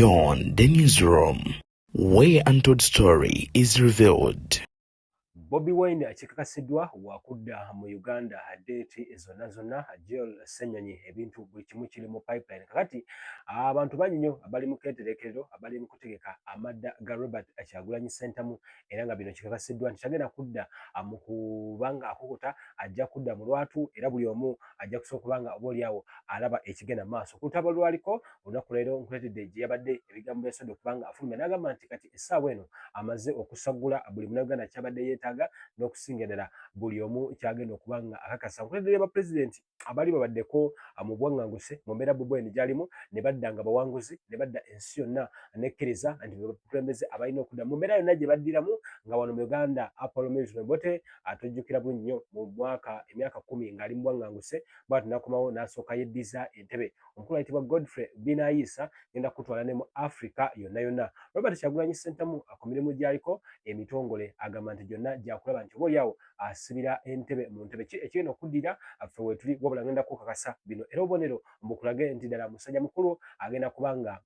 Beyond the newsroom, where untold story is revealed. Bobi Wine akikakasidwa wakudda mu Uganda date zonna Joel Ssenyonyi ebintu buli kimu kiri mu pipeline. Kakati abantu bangi nnyo abali mu keeterekerero abali mu kutegeka amadda ga Robert Kyagulanyi Ssentamu era nga bino kikakasidwa nti tagenda kudda mu kubanga akukuta ajja kudda mu lwatu era buli omu ajja kusooka kubanga oboolyawo alaba ekigenda maaso. Ku lutalo lwaliko olunaku leero nkuleetedde gye yabadde ebigambo byasodde okubanga afulumya n'agamba nti kati essaawa eno amaze okusagula buli munnayuganda kyabadde yeetaaga n'okusinga ddala buli omu kyagenda okubanga akakasa. Nkuleetedde ba pulezidenti abali babaddeko mu bwaŋŋanguse mu mbeera Bobi Wine gy'alimu ne badda nga bawanguzi ne badda ensi yonna nekkiriza nti bakulembeze abalina okudda mu mbeera yonna gye baddiramu nga wano mu Uganda Apollo Mills Obote atojjukira bulungi nnyo mu emyaka 10 ng'ali mu bwaŋŋanguse bw'ati n'akomawo n'asooka yeddiza entebe. Omukulu ayitibwa Godfrey Binaisa genda kutwala ne mu Africa yonna yonna. Robert Kyagulanyi Ssentamu ku mirimu gy'aliko emitongole agamba nti gyonna gyakulaba nti oboolyawo asibira entebe mu ntebe ekigenda okuddira ffe weetuli wabula ngenda kukakasa bino era obubonero mbukulage nti ddala musajja mukulu agenda kubanga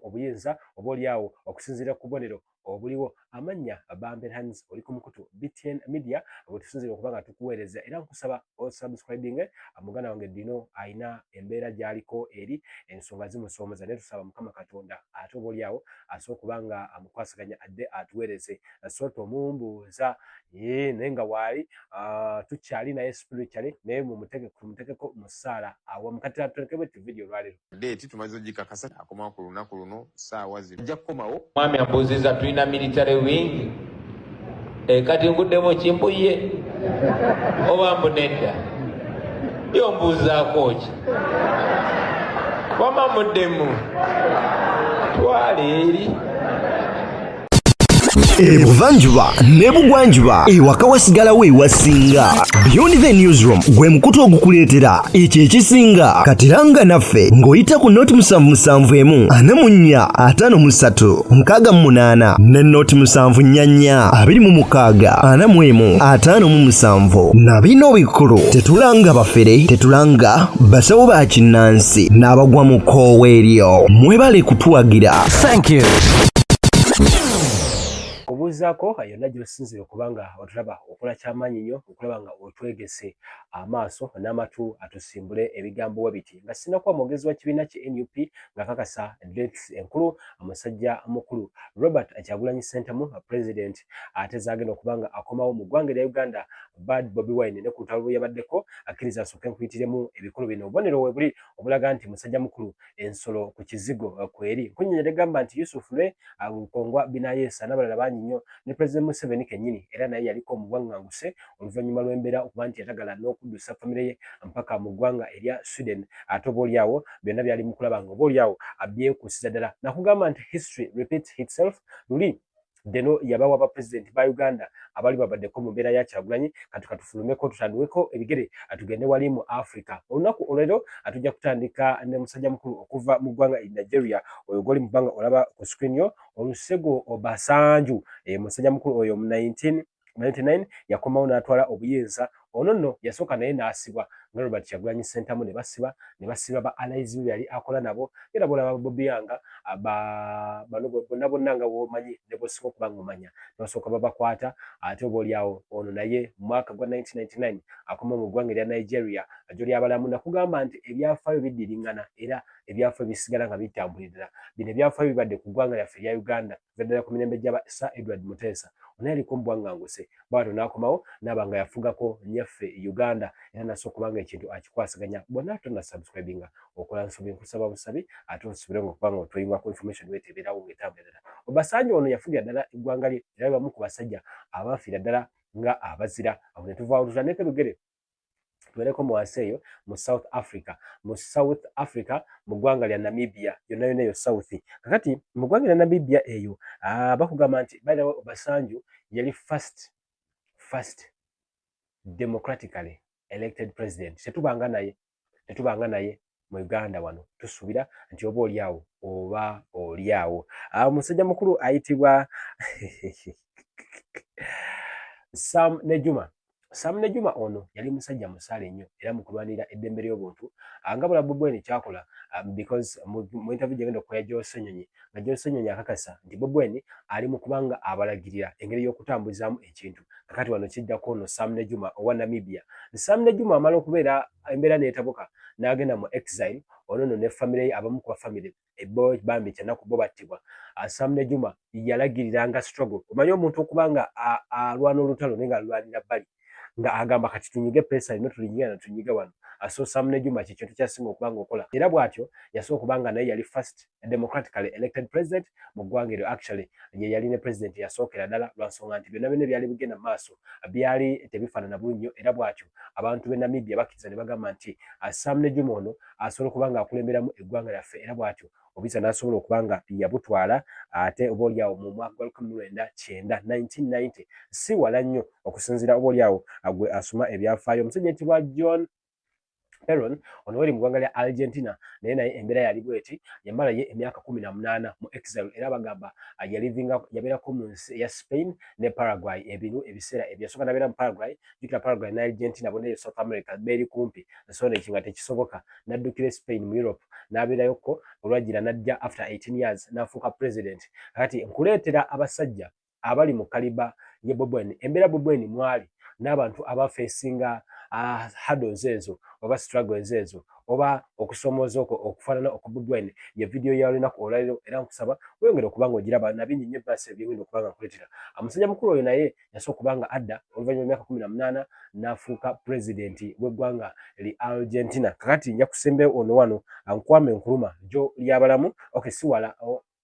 obuyinza oboolyawo okusinziira ku bubonero obuliwo amannya Bamberhans oli ku mukutu BTN Media bwe tusinzira okuba nga tukuweereza era nkusaba osubscribing muganda wange Dino ayina embeera gy'aliko eri ensonga zimusoomooza naye tusaba Mukama Katonda ate oboolyawo asobola okuba nga amukwasaganya adde atuweereze so tomumbuuza naye nga waali tukyali naye spiritually naye tumutekeko mu ssaala awamu kati atulekebwe video olwaleero date tumaze ogikakasa akomawo ku lunaku luno ssaawa zino ajja kukomawo. Mwami ambuuziza tulina military wing kati nguddemu kimbuye oba mbunedda yombuuzaako ki wama muddemu twale eri ebuvanjuba n'ebugwanjuba ewaka wasigalawo ewasinga. Beyond the newsroom gwe mukutu ogukuleetera ekyo ekisinga katiranga naffe ng'oyita ku noti 771 44 53 ne noti 744 26 41 na bino bikulu tetulanga bafere tetulanga basawo ba kinnansi n'abagwa mu kkoowa eryo mwebale kutuwagira. Thank you. Obuuzaako yonna gy'osinzira okubanga otulaba okola kyamaanyi nnyo okulaba nga otwegese amaaso n'amatu atusimbule ebigambo we biti nga sinnakuba mwogezi wa kibiina ki NUP ng'akakasa dates enkulu omusajja mukulu Robert Kyagulanyi Ssentamu president ate zaagenda okuba nga akomawo mu ggwanga lya Uganda Bad Bobi Wine ne ku lutalo yabadeko akkiriza asooke nkuyitiremu ebikulu bino obubonero we buli obulaga nti musajja mukulu ensolo ku kizigo kweri nkunnyonnyola egamba nti Yusuf Lwe Nkongwa Binaisa n'abalala bangi nnyo ne President Museveni kennyini era naye yaliko mu bwaŋŋanguse oluvannyuma lw'embeera okuba nti yatagala n'okuddusa famire ye mpaka mu ggwanga erya Sweden ate oboolyawo byonna byali mu kulaba nga oboolyawo abyekuusiza ddala nakugamba nti history repeats itself luli deno yabawa ba president ba Uganda abali babaddeko mu mbeera ya Kyagulanyi kati katufulumeko tutanduweko ebigere atugende wali mu Africa. Olunaku olwero atujja kutandika ne musajja mukulu okuva mu ggwanga Nigeria oyo goli mu bbanga olaba ku screen yo Olusegun Obasanjo musajja mukulu oyo mu 1999 yakomawo n'atwala obuyinza ono nno yasooka naye n'asibwa nga Robert Kyagulanyi Ssentamu ne basiba ba allies be yali akola nabo era bolaba Bobi Yanga bano bonna nga womanyi ne bosinga okuba ng'omanya basooka babakwata ate oboolyawo ono naye mu mwaka gwa 1999 akoma mu ggwanga erya Nigeria gy'oli abalamu nakugamba nti ebyafaayo biddiringana era ebyafaayo bisigala nga bitambulira bino ebyafaayo bibadde ku ggwanga lyaffe erya Uganda ddala ku mirembe gy'aba Sir Edward Muteesa ono yaliko mu bwaŋŋanguse bw'atyo n'akomawo n'aba nga yafugako nnyaffe Uganda era nasooka okuba nga ekintu akikwasaganya bonna tonna subscribinga okola nsobi nkusaba busabi ate osubire nga okuba nga otweyungako information weetebeerawo ng'etambula ddala. Obasanjo ono yafugira ddala eggwanga lye era bamu ku basajja abafiira ddala nga abazira awo ne tuvaawo tutandika ebigere tubeereko mu wansi eyo mu South Africa mu ggwanga lya Namibia yonna yonna eyo South kakati mu ggwanga lya Namibia eyo bakugamba nti by the way Obasanjo yali first democratically elected president tetubanga naye mu Uganda wano tusuubira nti oba oliawo omusajja mukulu ayitibwa Sam Nejuma Sam Nejuma ono yali musajja musale nnyo era mu kulwanira eddembe ly'obuntu angabula Bobi Wine kyakola because mu interview gyagenda okukola Joe Nyonyi nga Joe Nyonyi akakasa nti Bobi Wine ali mu kubanga abalagirira engeri y'okutambuzaamu ekintu kakati wano kiddako ono Sam Nejuma owa Namibia. Sam Nejuma amala okubeera embeera n'etabuka n'agenda mu exile ono ne family ye abamu ku family ebbo bambi kyanaku bo battibwa. Sam Nejuma yalagiriranga struggle omanyi omuntu okubanga alwana olutalo nenga alwanira bbali nga agamba kati tunyige pesa ino tulinyiga na tunyiga wano. So Sam Nejuma kintu kyasinga okubanga okola era bwatyo yasobola okubanga naye yali first democratically elected president mu ggwanga eryo. Actually ye yali ne president yasookera ddala lwansonga nti byonna byonna byali bigenda maaso byali tebifaanana bulungi nnyo era bwatyo abantu b'e Namibia bakkiriza ne bagamba nti Sam Nejuma ono asobola okubanga akulemberamu eggwanga lyaffe era bwatyo obisa n'asobola okubanga yabutwala ate obaolyawo mu mwaka gwa 1990 si wala nnyo okusinziira obaolyawo agwe asoma ebyafaayo omusajja yitibwa John Peron ono wali mu ggwanga lya Argentina naye naye embeera yali bweti yamala ye emyaka 18 mu exile era bagamba yabeerako mu nsi ya Spain ne Paraguay ebintu ebiseera ebyasooka nabeera mu Paraguay jukira Paraguay ne Argentina bonna South America beeri kumpi so nekinga tekisoboka naddukira Spain mu Europe n'abeerayokko olwajjira najja after 18 years n'afuuka president. Kati nkuleetera abasajja abali mu kaliba ye Bobi Wine embeera Bobi Wine mwali n'abantu abafeesinga hurdles ezo oba struggles ezo oba okusomooza okwo okufaanana oku Bobi Wine ye video y'olunaku olwaleero era nkusaba weyongere okubanga ogiraba nabingi nnyo ebbasi ebyengenda okubanga nkuleetera. Omusajja mukulu oyo naye yasobola okubanga adda oluvannyuma myaka 18 n'afuuka pulezidenti w'eggwanga li Argentina. Kakati nja kusembe ono wano Kwame Nkrumah jo lyabalamu si wala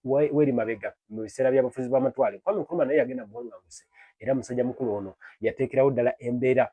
weri mabega mu biseera by'abafuzi b'amatwale. Kwame Nkrumah naye yagenda buwaŋŋanguse era musajja mukulu ono yateekerawo ddala embeera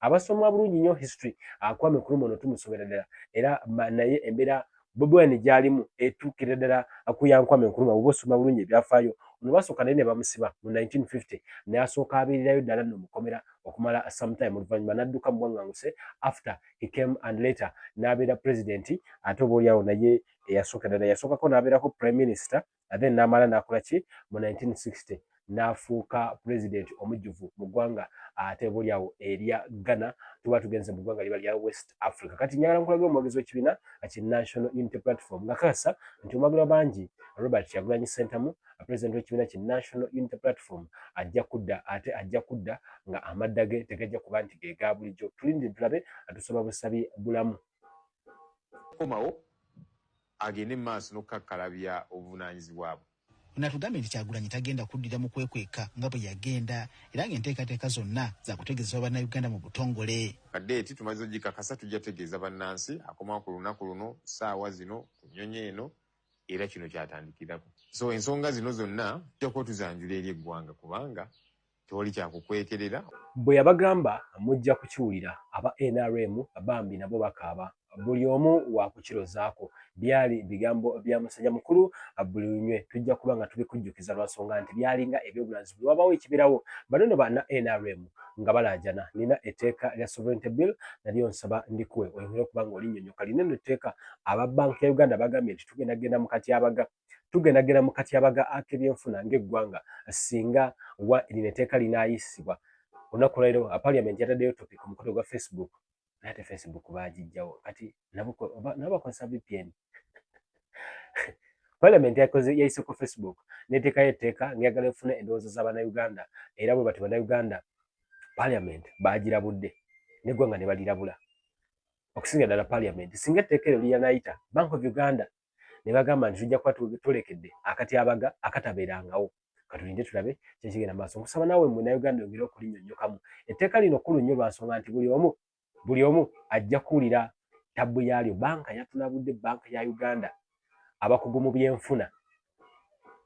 abasoma bulungi nnyo history Kwame Nkrumah ono tumusomera ddala era naye embeera Bobi Wine gy'alimu etuukira ddala akuya Kwame Nkrumah oba osoma bulungi ebyafaayo ono basooka naye ne bamusiba mu 1950 n'asooka abeererayo ddala nno mukomera okumala sometime oluvannyuma n'adduka mu bwaŋŋanguse after he came and later n'abeera president ate obaolyawo naye eyasooka ddala yasookako n'abeerako prime minister then n'amala n'akola ki mu 1960 n'afuuka president omujjuvu mu ggwanga ate obaolyawo erya Ghana tuba tugenze mu ggwanga liba lya West Africa. Kati njagala nkulaga omwogezi w'ekibiina ki National Unity Platform nga kakasa nti omwagalwa bangi Robert Kyagulanyi Ssentamu president w'ekibiina ki National Unity Platform ajja kudda nga amadda ge tegajja kuba nti ge ga bulijjo. Tulinde tulabe atusaba busabi bulamu komawo agende mu maaso n'okukakkalabya obuvunaanyizibwa bwe. Natugambye nti Kyagulanyi tagenda kuddira mu kwekweka nga bwe yagenda era ng'enteekateeka zonna za kutegeeza bannayuganda mu butongole. Kadeeti tumaze ogikakasa tujja tegeeza bannansi akomawo ku lunaku luno ssaawa zino ku nnyonyi eno era kino kyatandikirako. So ensonga zino zonna tujja kuba tuzanjula eri eggwanga kubanga tewali kyakukwekerera. Bwe yabagamba mujja kukiwulira aba NRM bambi nabo bakaaba buli omu wakukirozaako byali bigambo bya musajja mukulu buli lunywe tujja kuba nga tubikujjukiza lwasonga nti byalinga ebyobulanzi bwe wabawo ekibirawo banono bana NRM nga balaajana nina etteeka lya sovereignty bill nalyo nsaba ndikuwe oyongere okuba nga olinnyonnyoka lineno etteeka aba banka ya Uganda bagambye nti tugendagenda mu katyabaga ak'ebyenfuna ng'eggwanga singa lino etteeka linaayisibwa. Olunaku lwaleero Parliament yataddeyo topic ku mukutu gwa Facebook ate Facebook baagijjawo kati nabakozesa VPN. Parliament yayise ku Facebook n'eteekayo etteeka ng'eyagala efuna endowooza z'Abannayuganda era bwe bati Bannayuganda Parliament baagirabudde n'eggwanga ne balirabula okusinga ddala Parliament singa etteeka eryo lyanayita Bank of Uganda ne bagamba nti tujja kuba tulekedde akatyabaga akatabeerangawo. Katulinde tulabe kyekigenda maaso. Nkusaba naawe Munnayuganda yongere okulinnyonnyokamu etteeka lino kkulu nnyo lwansonga nti buli omu ajja kuwulira tabbu yaalyo. Banka yatulabudde banka ya Uganda abakugu mu byenfuna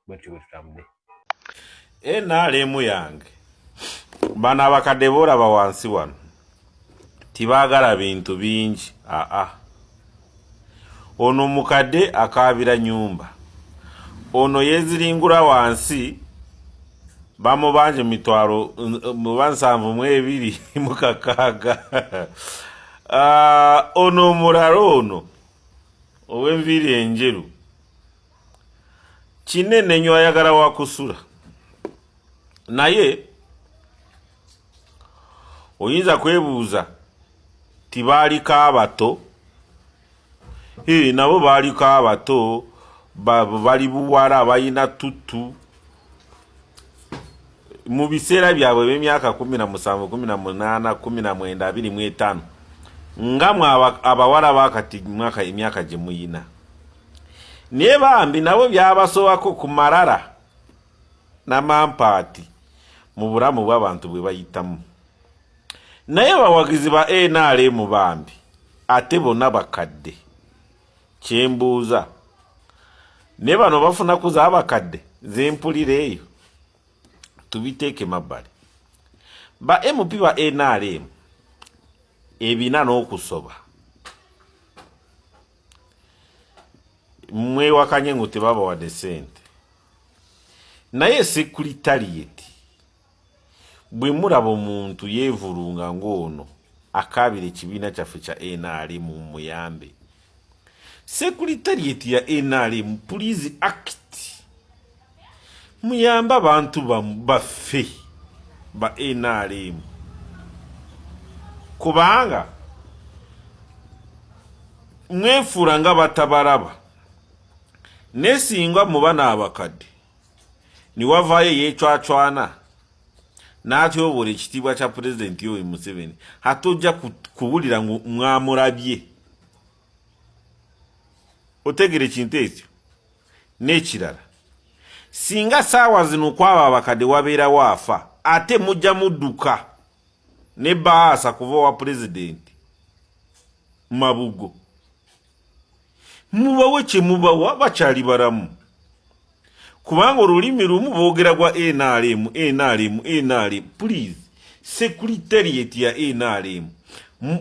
bwe tutambudde. NRM yange bano abakadde boolaba wansi wano tibaagala bintu bingi. Ono mukadde akaabira nyumba, ono yeeziringula wansi bamubanje mitwalo mu 726. Ono omulala ono ow'enviiri enjeru kinene nnyo ayagala wakusula naye oyinza kwebuuza tibaaliko abato nabo baaliko abato bali buwala balina tuttu mu biseera byabwe by'emyaka 17, 18, 19, 25 nga mwe abawala bakati emyaka gye muyina naye bambi nabo byabasobako ku malala n'amampaati mu bulamu bw'abantu bwe bayitamu. Naye bawagizi ba NRM bambi ate bonna bakadde. Kyembuuza ne bano bafuna kuza abakadde zempulira eyo tubiteeke mabbali. Ba MP ba NRM ebina n'okusoba mwewakanye ngu tebabawadde ssente, naye sekuritarieti bwe mulaba omuntu yeevulunga ng'ono akaabira ekibiina kyaffe kya NRM muyambe. Sekuritarieti ya NRM please act muyamba abantu baffe ba NRM kubanga mwefuula nga batabalaba nesinga mubana abakadde niwavaayo yeecwacwana n'atyobola ekitiibwa kya pulezidenti Yoweri Museveni hatojja kuwulira ngu mwamulabye. Otegere kintu ekyo. N'ekirala singa saawa zino kwaba abakadde wabeera waafa ate mujja mudduka ne baasa kuva wa pulezidenti Mabugo mubawe kye mubawa bakyali balamu kubanga olulimi lumu boogera gwa NRM please sekuritarieti ya NRM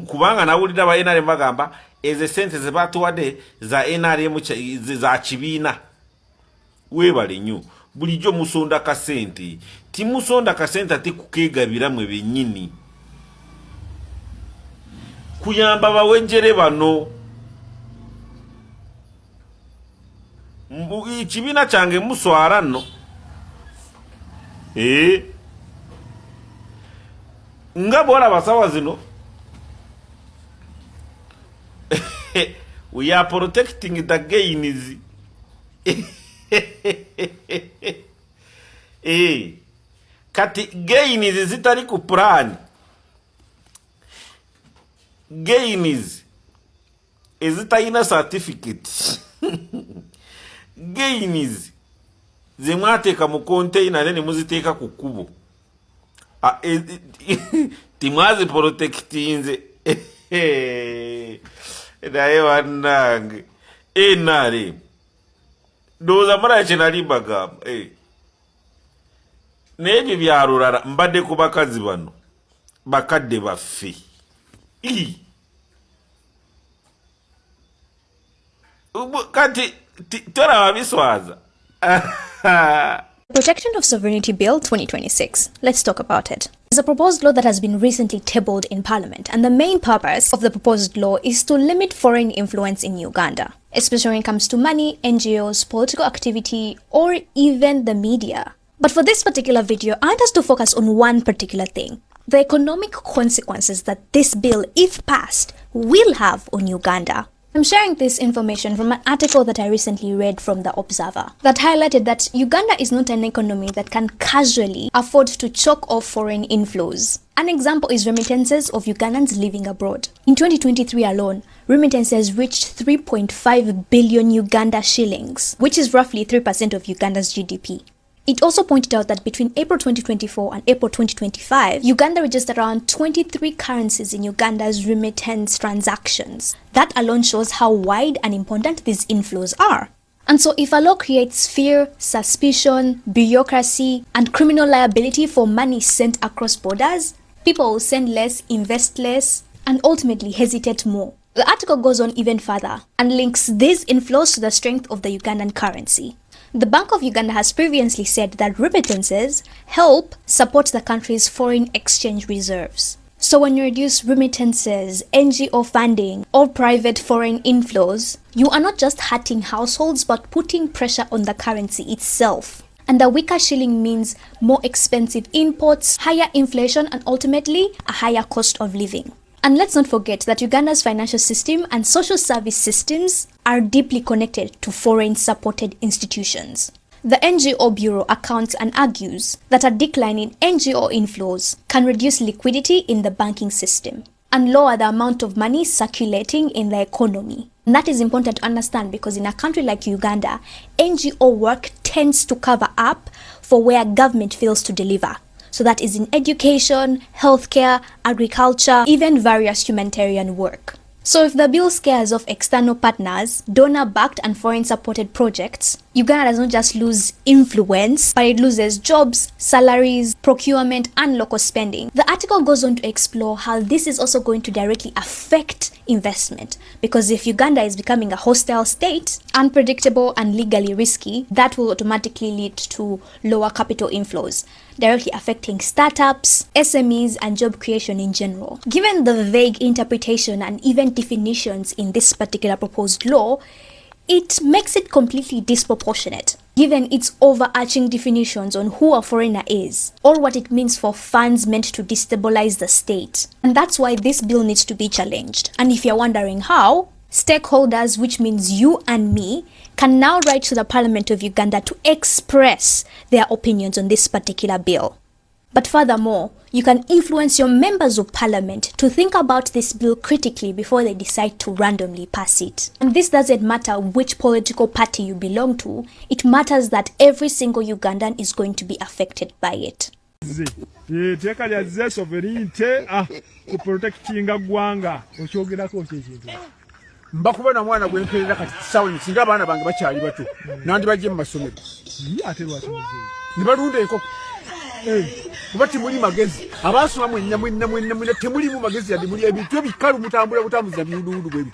kubanga nawulira ba NRM bagamba ezo sente ze batuwadde za NRM za kibiina weebale nnyo bulijjo musonda kasente timusonda kasente ate kukeegabira mwe bennyini kuyamba bawejjere bano. Ekibiina kyange muswala nno nga bwolaba sawa zino we are protecting the gains. Kati gains zitali ku plan, gains ezitayina certificate gains ze mwateeka mu container ne muziteeka ku kkubo timwazi protectinze naye wannange NRM ndowooza mala kyenali mbagamba n'ebyo byalulala mbadde ku bakazi bano bakadde baffe kati toraba biswaza. Protection of Sovereignty Bill 2026. Let's talk about it. It's a proposed law that has been recently tabled in Parliament, and the main purpose of the proposed law is to limit foreign influence in Uganda, especially when it comes to money, NGOs, political activity, or even the media. But for this particular video, I want us to focus on one particular thing: the economic consequences that this bill, if passed, will have on Uganda. I'm sharing this information from an article that I recently read from The Observer that highlighted that Uganda is not an economy that can casually afford to choke off foreign inflows. An example is remittances of Ugandans living abroad. In 2023 alone, remittances reached 3.5 billion Uganda shillings, which is roughly 3% of Uganda's GDP. It also pointed out that between April 2024 and April 2025, Uganda registered around 23 currencies in Uganda's remittance transactions. That alone shows how wide and important these inflows are. And so if a law creates fear, suspicion, bureaucracy, and criminal liability for money sent across borders, people will send less, invest less, and ultimately hesitate more. The article goes on even further and links these inflows to the strength of the Ugandan currency. The Bank of Uganda has previously said that remittances help support the country's foreign exchange reserves. So when you reduce remittances, NGO funding, or private foreign inflows, you are not just hurting households but putting pressure on the currency itself. And the weaker shilling means more expensive imports, higher inflation, and ultimately a higher cost of living. And let's not forget that Uganda's financial system and social service systems are deeply connected to foreign-supported institutions. The NGO Bureau accounts and argues that a decline in NGO inflows can reduce liquidity in the banking system and lower the amount of money circulating in the economy. And that is important to understand because in a country like Uganda, NGO work tends to cover up for where government fails to deliver. So that is in education, healthcare, agriculture, even various humanitarian work. So if the bill scares off external partners, donor-backed and foreign-supported projects, Uganda does not just lose influence, but it loses jobs, salaries, procurement, and local spending. The article goes on to explore how this is also going to directly affect investment, because if Uganda is becoming a hostile state, unpredictable and legally risky, that will automatically lead to lower capital inflows, directly affecting startups, SMEs, and job creation in general. Given the vague interpretation and even definitions in this particular proposed law, it makes it completely disproportionate, given its overarching definitions on who a foreigner is, or what it means for funds meant to destabilize the state. And that's why this bill needs to be challenged. And if you're wondering how, stakeholders, which means you and me, can now write to the Parliament of Uganda to express their opinions on this particular bill. But furthermore, you can influence your members of parliament to think about this bill critically before they decide to randomly pass it. And this doesn't matter which political party you belong to, it matters that every single Ugandan is going to be affected by it. Teka lya sovereignty ku protectinga gwanga okyogerako ekintu. Mbakuba na mwana gwemperera kati sawa singa abaana bange bakyali bato nandi bajje mu masomero. Ate lwasomeze. Nibalunde enkoko. Kubati muri magezi abasoma mwenna temuli mu magezi yadi muri ebintu ebikalu mutambula butambuza bidudu bwebi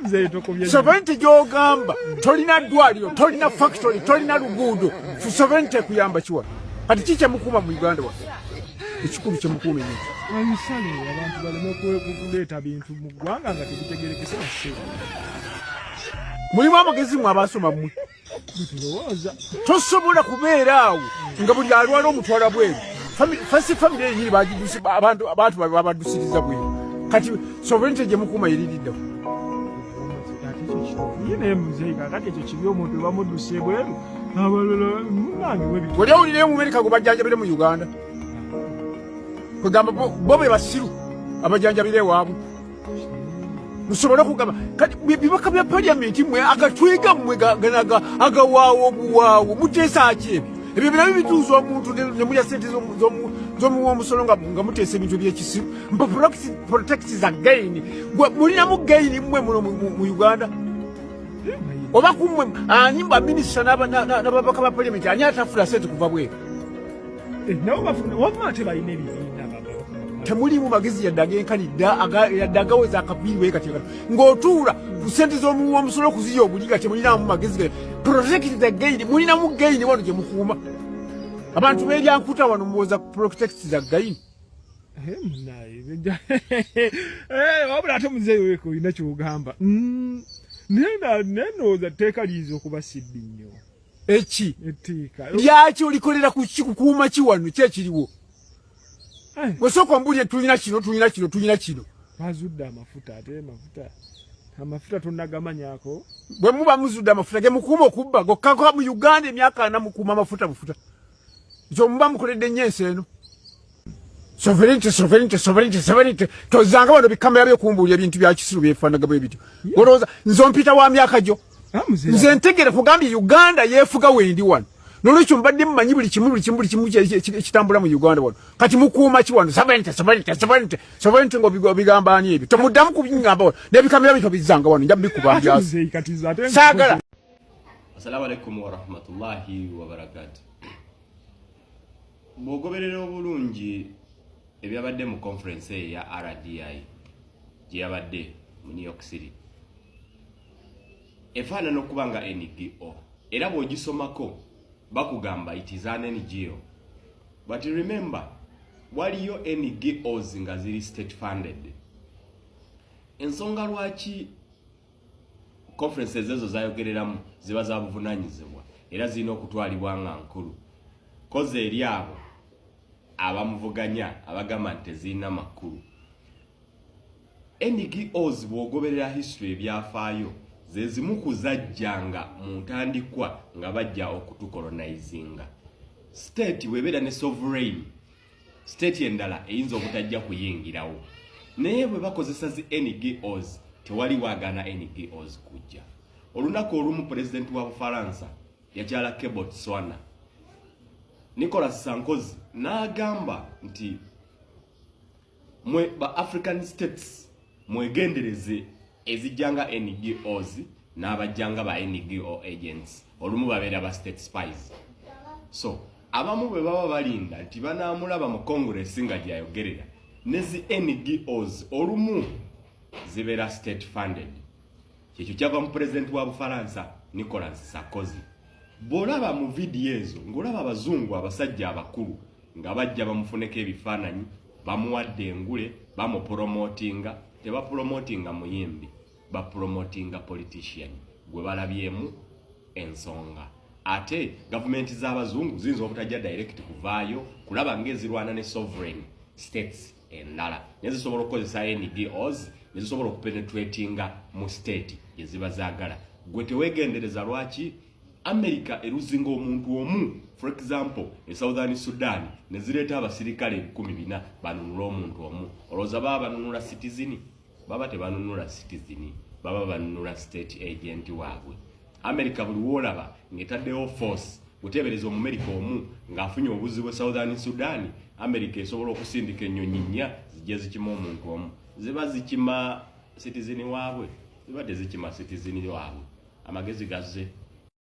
mzee tokobye sovereignty jogamba tolina dwaliro tolina factory tolina lugudo fu sovereignty kuyamba chiwa kati chiche mukuma mu Uganda wa ekikulu kye mukuma ni abisale abantu baleme kuleta bintu mu gwanga nga tebitegerekese nse muri magezi mu abasoma mu tosobola kubeera awo nga buli alwala omutwala bweru family enyiri bagidusi abantu babadusiriza bweru kati sovereignty gye mukuma yiriridde yine muzeyika kati ekyo kibi omuntu bamudusiye bweru abalala munange webitu wali awulire mu America go bajjanjabire mu Uganda kugamba bobe basiru abajanjabire waabwe musobola kugamba kati bibaka bya parliament mwe agatwiga mwe ganaga agawaawo buwaawo mutesa akebe ebyo binabi bituzo omuntu ne mulya sente zomu omusolonga nga mutesa ebintu by'ekisiru mpa protects again mulina mu gain mwe mu Uganda oba kumwe anyimba minister n'ababaka ba parliament anyata fula sente kuva bwe nabo bafuna wamate bayine bibina temuli mu magezi yaddaga weza akabiri wekatekano ng'otuula ku sente z'omusolo kuziya obuliga temulinamu magezi protect the gain mulinamu gain wano gye mukuuma abantu beeryankuta wano muwoza protect the gain wabula ate muzeeyo weeko olina kyogamba nenooza tteeka liiza okuba siddi nnyo eki etteeka lyaki olikolera ku kikukuuma ki wano kyekiriwo Wesoko mbulye tulina kino. Bazudda amafuta ate amafuta tunagamanyako. Bwe muba muzudda amafuta ge mukuma okubba gokkako mu Uganda emyaka na mukuma amafuta bufuta. Ekyo muba mukoledde nyense eno. Sovereignty. Tozanga bano bikamera by'okumbulya ebintu bya kisiru byefanaga bwe bityo. Olowooza nzompita wa myaka gyo. Nze ntegere kugambye Uganda yeefuga wendi wano. Nolwekyo mbadde mmanyi buli kimu kitambula mu Uganda wano kati mukuuma ki wano sovereignty ngo bigamba ani ebyo tomuddamu kubingamba wano n'ebikamera bito bizanga wano nja bikubanja saagala. Assalamu alaikum wa rahmatullahi wa barakatuh. Bw'ogoberera obulungi ebyabadde mu conference ya RDI gye yabadde mu New York City efaanana okuba nga NGO era bw'ogisomako bakugamba it is an NGO. But remember, waliyo NGOs nga ziri state funded. Ensonga lwaki conferences ezo zayogereramu ziba za buvunanyizibwa era zirina okutwalibwa nga nkulu koze eri abo abamuvuganya abagamba nti tezirina makulu. NGOs bw'ogoberera history ebyafaayo ze zimu kuzajjanga mu ntandikwa nga bajja okutukolonizinga. State webeera ne sovereign state endala eyinza obutajja kuyingirawo naye bwe bakozesa zi NGOs tewali waagana NGOs kujja. Olunaku olumu president wa Bufaransa yakyala ke Botswana Nicolas Sarkozy n'agamba nti mwe ba African states mwegendereze ezijjanga NGOs n'abajjanga ba NGO agents olumu babeera ba state spies. So abamu bwe baba balinda nti banaamulaba mu Congress nga gyayogerera nezi NGOs olumu zibeera state funded. Kyekyo kyava mu president wa Bufaransa Nicolas Sarkozy. Bw'olaba mu vidiyo ezo ng'olaba abazungu abasajja abakulu nga bajja bamufuneko ebifaananyi bamuwadde engule bamupromotinga tebapromotinga muyimbi bapromotinga politician gwe balabyemu ensonga. Ate gavumenti z'abazungu ziyinza obutajja direct kuvaayo kulaba ng'ezirwana ne sovereign states endala nezisobola okukozesa NGOs nezisobola okupenetratinga mu state eziba zaagala. Gwe teweegendereza lwaki America eruzinga omuntu omu, for example Southern Sudan nezireeta abasirikale 1400 banunula omuntu omu. Olowooza baba banunula citizen? Baba tebanunula citizen, baba banunula state agent waabwe. America buli woolaba ng'etaddewo force guteebereza Omumerika omu ng'afunye obuzibu bwe Southern Sudan, America esobola okusindika ennyonyi nnya zijje zikima omuntu omu. Ziba zikima citizen waabwe, ziba tezikima citizen waabwe. Amagezi gazze